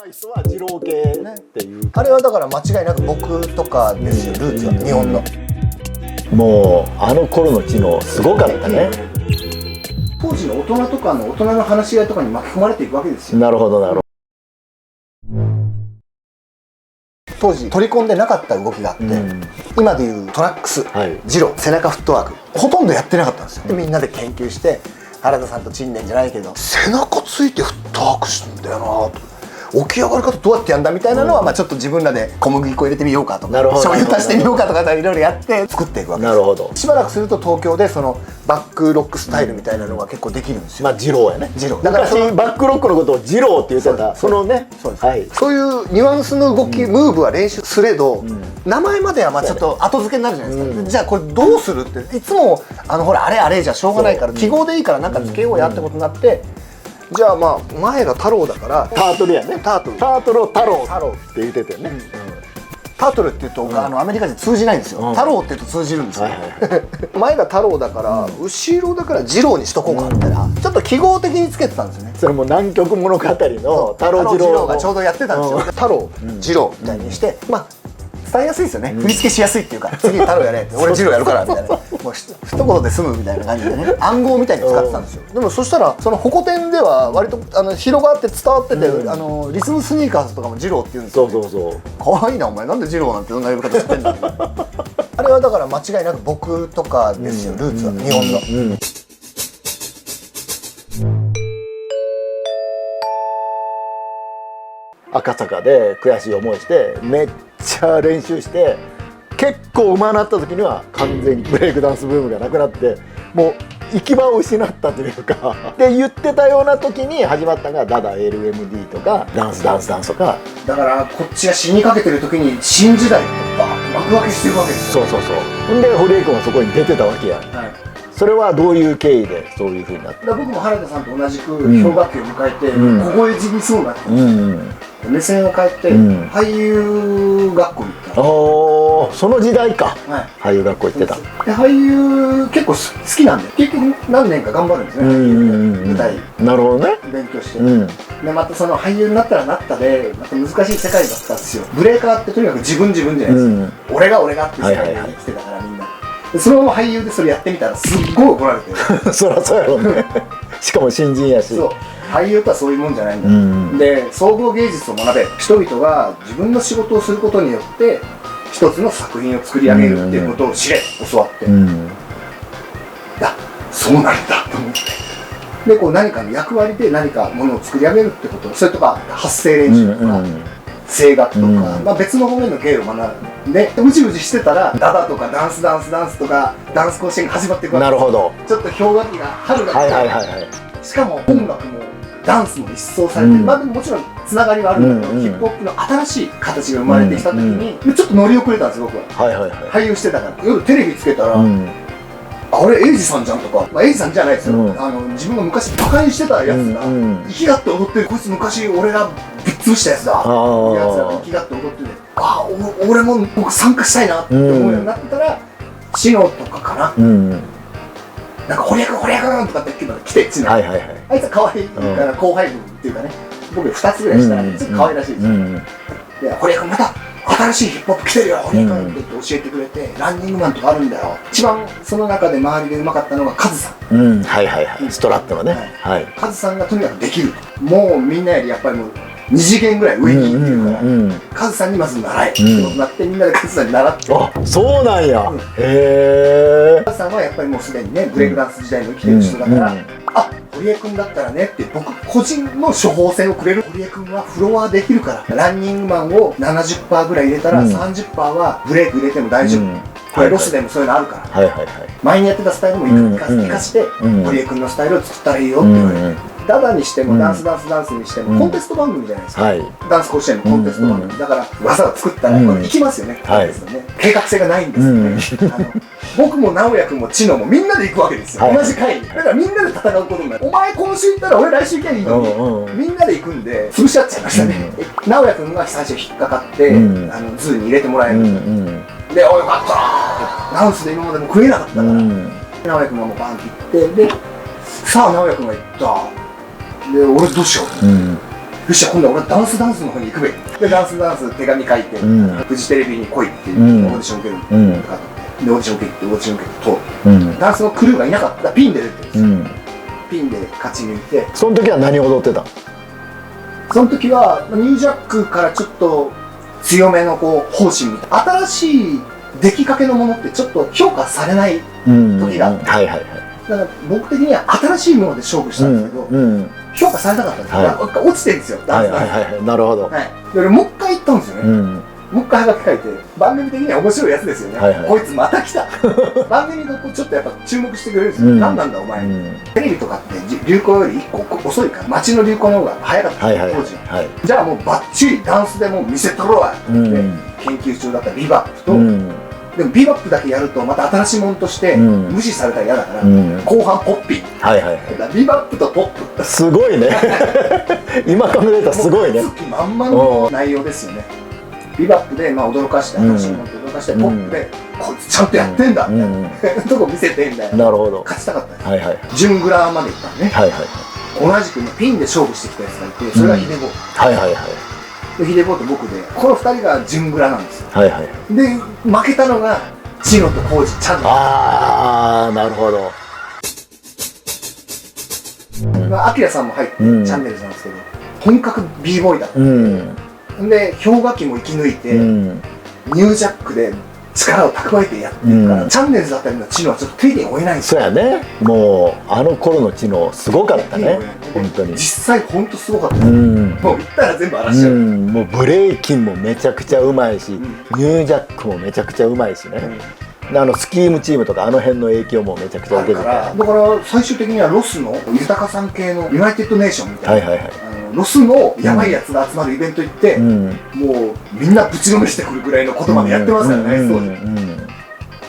い人は二郎系っていう、あれはだから間違いなく僕とかですよ、ルーツは日本の。もうあの頃の知能すごかったね。当時の大人とかの大人の話し合いとかに巻き込まれていくわけですよ。なるほどなるほど。当時取り込んでなかった動きがあって、今でいうトラックス、ジロ、背中フットワークほとんどやってなかったんですよ。でみんなで研究して原田さんと陳年じゃないけど背中ついてフットワークしてんだよなと。起き上がり方どうやってやんだみたいなのは、まあちょっと自分らで小麦粉入れてみようかとか醤油足してみようかとかいろいろやって作っていくわけです。なるほど。しばらくすると東京でそのバックロックスタイルみたいなのが結構できるんですよ。まあ二郎やね。二郎だからバックロックのことを二郎って言ってた。そのね、そういうニュアンスの動き、ムーブは練習すれど、名前まではまあちょっと後付けになるじゃないですか。じゃあこれどうするっていつもほらあれじゃしょうがないから記号でいいからなんか付けようやってことになって。じゃあまあ前が太郎だからタートルやね。タートルを太郎って言ってたよね。タートルって言うとアメリカ人通じないんですよ。太郎って言うと通じるんですよ。前が太郎だから後ろだから二郎にしとこうかみたいなちょっと記号的につけてたんですよね。それも南極物語の太郎二郎がちょうどやってたんですよ。太郎二郎みたいにしてまあ伝えやすいですよね。振り付けしやすいっていうか次太郎やれって俺二郎やるからみたいなもう一言で済むみたいな感じでね暗号みたいに使ってたんですよ。でもそしたらそのホコ天では割と広がって伝わっててリズムスニーカーズとかも二郎って言うんですよ。そう可愛いなお前なんで二郎なんてそんな呼び方してんだあれはだから間違いなく僕とかですよ、ルーツは日本の。赤坂で悔しい思いしてめっちゃ練習して結構上手なった時には完全にブレイクダンスブームがなくなってもう行き場を失ったというかで言ってたような時に始まったのがダダ LMD とかダンスとかだからこっちが死にかけてる時に新時代がバーッと幕開けしてるわけですよ。そうほんで堀江君はそこに出てたわけや、それはどういう経緯でそういうふうになった？僕も原田さんと同じく氷河期を迎えて凍え死にそうになってました。目線を変えて俳優学校に行った。その時代か、俳優学校行ってた。で俳優結構好きなんで結局何年か頑張るんですね、舞台なるほどね勉強して、でまたその俳優になったらなったでまた難しい世界だったんですよ。ブレーカーってとにかく自分じゃないですか、俺がって世界で生きてたからみんなでそのまま俳優でそれやってみたらすっごい怒られてそりゃそうやろうねしかも新人やし。そう俳優とはそういうもんじゃないんだ、で総合芸術を学べ人々が自分の仕事をすることによって一つの作品を作り上げるっていうことを知れ教わって、そうなんだと思ってでこう何かの役割で何かものを作り上げるってことそれとか発声練習とか、声楽とか、まあ、別の方面の芸を学んでうじうじしてたらダダとかダンスとかダンス甲子園が始まっていくわけです。なるほど。ちょっと氷河期が春が来て、しかも音楽もダンスも一掃されて、まあでももちろんつながりはあるんだけど、ヒップホップの新しい形が生まれてきた時に、ちょっと乗り遅れたんですよ僕は。俳優してたから夜テレビつけたら、あれエイジさんじゃんとか、まあ、エイジさんじゃないですよ、自分が昔バカにしてたやつが生きがって踊ってるこいつ昔俺がぶっ潰したやつだやつが生きがって踊ってて俺も僕参加したいなって思うようになってたらシノとかかな、なんか堀江君とかって来て知能、あいつは可愛いから後輩分っていうかね僕2つぐらいしたらちょっと可愛らしいですよ、で堀江君また新しいヒップホップ来てるよ堀江君って言って教えてくれてランニングマンとかあるんだよ。一番その中で周りでうまかったのがカズさん、ストラップのね、カズさんがとにかくできるもうみんなよりやっぱりもう2次元ぐらい上に行ってるからカズさんにまず習えってことになってみんなでカズさんに習って、そうなんや、へえ。カズさんはやっぱりもうすでにねブレイクダンス時代に生きてる人だから堀江君だったらねって僕個人の処方箋をくれる。堀江君はフロアできるからランニングマンを 70% ぐらい入れたら 30% はブレイク入れても大丈夫、これロスでもそういうのあるから前にやってたスタイルも生かして堀江君のスタイルを作ったらいいよって言われて、ダダにしてもダンスにしてもコンテスト番組じゃないですか、ダンス甲子園のコンテスト番組だから技を作ったら行きますよね、計画性がないんですよね僕も直哉君も知能もみんなで行くわけですよ、同じ会に。だからみんなで戦うことになる。お前今週行ったら俺来週行けばいいのにみんなで行くんで潰し合っちゃいましたね。直哉君が最初引っかかってズーに入れてもらえるで「おいよかった!」ナウスで今までも食えなかったから直哉君がもうバンって行ってでさあ直哉君が行ったで俺どうしようっしゃ今度は俺ダンスの方に行くべでダンス手紙書いて、フジテレビに来いっていうオーディション受けるとかでオーディション受けて通ってダンスのクルーがいなかったらピンで出てるんですよ、ピンで勝ち抜いて。その時は何踊ってたの？その時はニュージャックからちょっと強めのこう方針みたいな新しい出来かけのものってちょっと評価されない時があって、だから僕的には新しいもので勝負したんですけど、評価されなかったんですよ、落ちてるんですよダンスが。なるほど。でもう一回行ったんですよね、もう一回はがき書いて、番組的には面白いやつですよね、こいつまた来た番組のちょっとやっぱ注目してくれるんですよ、何なんだお前、テレビとかって流行より1個遅いから街の流行の方が早かった当時は。じゃあもうバッチリダンスでもう見せとろわって研究中だったビバップと、でもビバップだけやるとまた新しいものとして無視されたら嫌だから、後半ポッピン、ビバップとポップすごいね今考えたらすごいね、まんまの内容ですよね。ビバップで驚かして新しいものと驚かして、ポップでこいつちゃんとやってんだみたいなとこ見せてみたいな、勝ちたかったです。準グラまで行ったのね。同じくねピンで勝負してきたやつがいて、それがヒデボー、ヒデボーと僕でこの2人が準グラなんですよ。で負けたのがチノとコウジチャンネル。ああなるほど。アキラさんも入ってチャンネルなんですけど、本格 b ボーイだったんで、氷河期も生き抜いて、ニュージャックで力を蓄えてやってるから、チャンネルだったりの知能はちょっと手に負えないんですよ。そうやね、もうあの頃の知能すごかったね、本当に。実際本当すごかったです。もう言ったら全部荒らしちゃう。もうブレイキンもめちゃくちゃうまいし、ニュージャックもめちゃくちゃうまいしね。スキームチームとかあの辺の影響もめちゃくちゃ受けてて、だから最終的にはロスの豊さん系のユナイテッドネーションみたいな、ロスのやばいやつが集まるイベント行って、もうみんなぶちのめしてくるぐらいのことまでやってますからね。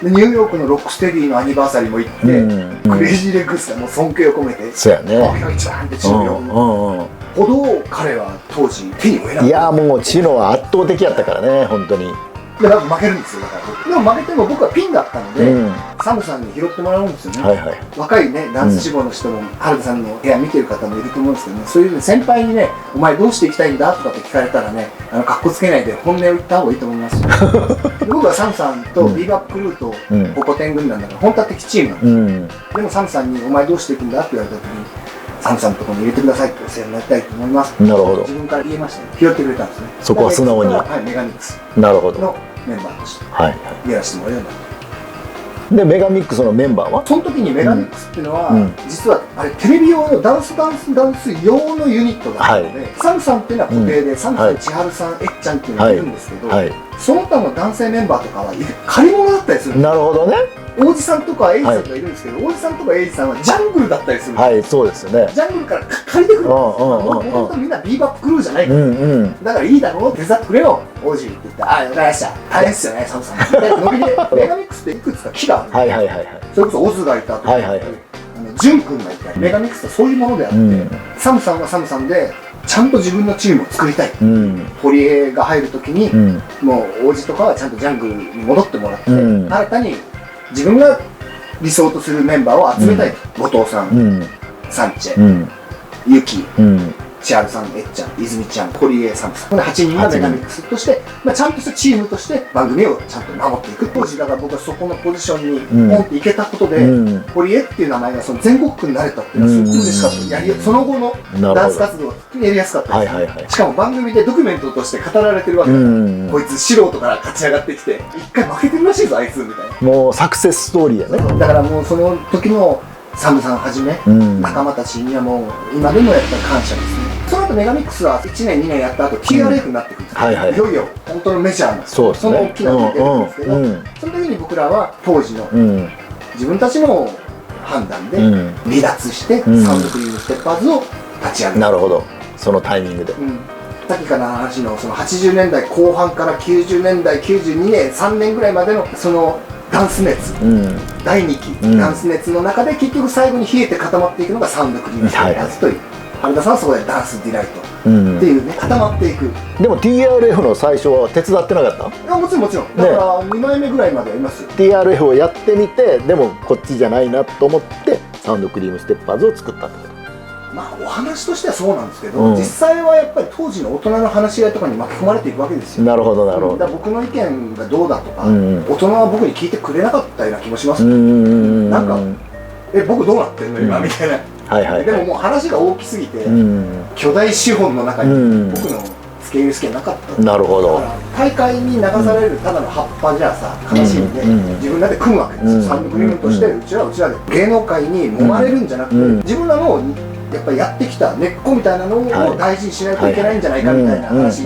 でニューヨークのロックステディのアニバーサリーも行って、クレイジーレッグスがもう尊敬を込めて、そうやね、一番ってチノを呼ぶほど彼は当時手に負えなかった。いやもうチノは圧倒的やったからね、本当に。で負けるんですよ。だからでも負けても僕はピンだったので、サムさんに拾ってもらうんですよね。若いねダンス志望の人も原田さんの部屋見てる方もいると思うんですけどね、そういう先輩にね「お前どうしていきたいんだ?」とかって聞かれたらね、かっこつけないで本音を言った方がいいと思います僕はサムさんとビーバップクルーとホコテン軍団だから本当は敵チームなんですよ。でもサムさんに「お前どうしていくんだ?」って言われた時にサムさんのところに入れてくださいってお世話になりたいと思います。なるほど。自分から言えましたね。拾ってくれたんですね。そこは素直に。メガミックス。なるほど。メンバーとしてやらせてもらうようになった。でメガミックスのメンバーは？その時にメガミックスっていうのは、実はあれテレビ用のダンス用のユニットだったので、サムさんっていうのは固定で、サムさん、千春さん、えっちゃんっていうのがいるんですけど、その他の男性メンバーとかは借り物だったりするんです。なるほどね。王子さんとかエイジさんとかいるんですけど、王子さんとかエイジさんはジャングルだったりするんです。そうですよね。ジャングルから借りてくるんですよ。もともとみんなビーバップクルーじゃないから、だからいいだろう、手伝ってくれよ王子って言って「ああ分かりました、大変っすよねサムさん」ノリでメガミックスっていくつか木があるんですよ。それこそオズがいたとかジュン君がいたり、メガミックスはそういうものであって、サムさんはサムさんでちゃんと自分のチームを作りたい。堀江が入るときに、もう王子とかはちゃんとジャングルに戻ってもらって、新たに自分が理想とするメンバーを集めたいと。後藤さん、サンチェ、ユキ、千春さん、えっちゃん、泉ちゃん、堀江、サムさん、この8人がメガミックスとして、ちゃんとしたチームとして番組をちゃんと守っていく。当時だから僕はそこのポジションにポンっていけたことで、堀江っていう名前がその全国区になれたっていうのはすごく嬉しかった。その後のダンス活動がやりやすかったです。しかも番組でドキュメントとして語られてるわけだ。こいつ素人から勝ち上がってきて一回負けてるらしいぞあいつみたいな。もうサクセスストーリーやね。だからもうその時のサムさんはじめ、仲間たちにはもう今でもやっぱり感謝ですね。その後メガミックスは1年2年やった後 TRF になってくるんですよ。いよいよ本当のメジャーなその大きなのが出てくるんですけど、その時に僕らは当時の自分たちの判断で離脱してサウンドクリームステッパーズを立ち上げる。なるほど、そのタイミングで。さっきからの話のその80年代後半から90年代92年3年ぐらいまでのそのダンス熱、第2期ダンス熱の中で結局最後に冷えて固まっていくのがサウンドクリームステッパーズという。原田さんはそこでダンスディライトっていうね、固まっていく。でも TRF の最初は手伝ってなかった？もちろんもちろん。だから2枚目ぐらいまではいますよ。 TRF をやってみて、でもこっちじゃないなと思ってサウンドクリームステッパーズを作ったってこと。まあお話としてはそうなんですけど、うん実際はやっぱり当時の大人の話し合いとかに巻き込まれていくわけですよ。なるほどなるほど。だから僕の意見がどうだとか、うん大人は僕に聞いてくれなかったような気もします、ななんか僕どうなってんの今、みたいな。はいはい。でももう話が大きすぎて、巨大資本の中に僕の付け入る隙はなかった。なるほど。大会に流されるただの葉っぱじゃさ悲しいんで、自分らで組むわけですよ。サウンドクリームとしてうちらはうちらで芸能界に揉まれるんじゃなくて、自分らのやっぱりやってきた根っこみたいなのを大事にしないといけないんじゃないかみたいな話。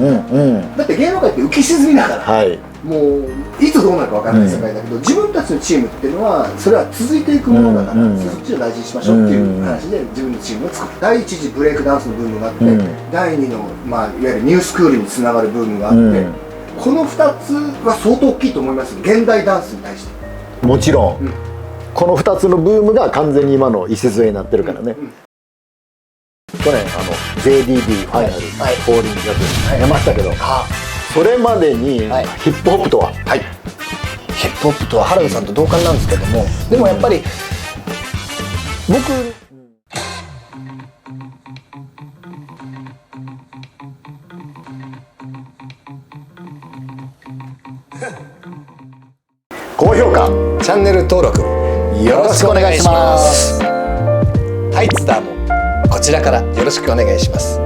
だって芸能界って浮き沈みだから、もういつどうなるかわからない世界だけど、自分たちのチームっていうのはそれは続いていくものだから、そっちを大事にしましょうっていう話で自分のチームを作る。第一次ブレイクダンスのブームがあって、第二の、まあ、いわゆるニュースクールにつながるブームがあって、この2つは相当大きいと思います。現代ダンスに対して。もちろん、この2つのブームが完全に今の礎になってるからね。去年JDB ファイナルフォーリングや出ましたけど、それまでにヒップホップとは、ヒップホップとは原田さんと同感なんですけども、でもやっぱり僕高評価チャンネル登録よろしくお願いします。ハイツターもこちらからよろしくお願いします。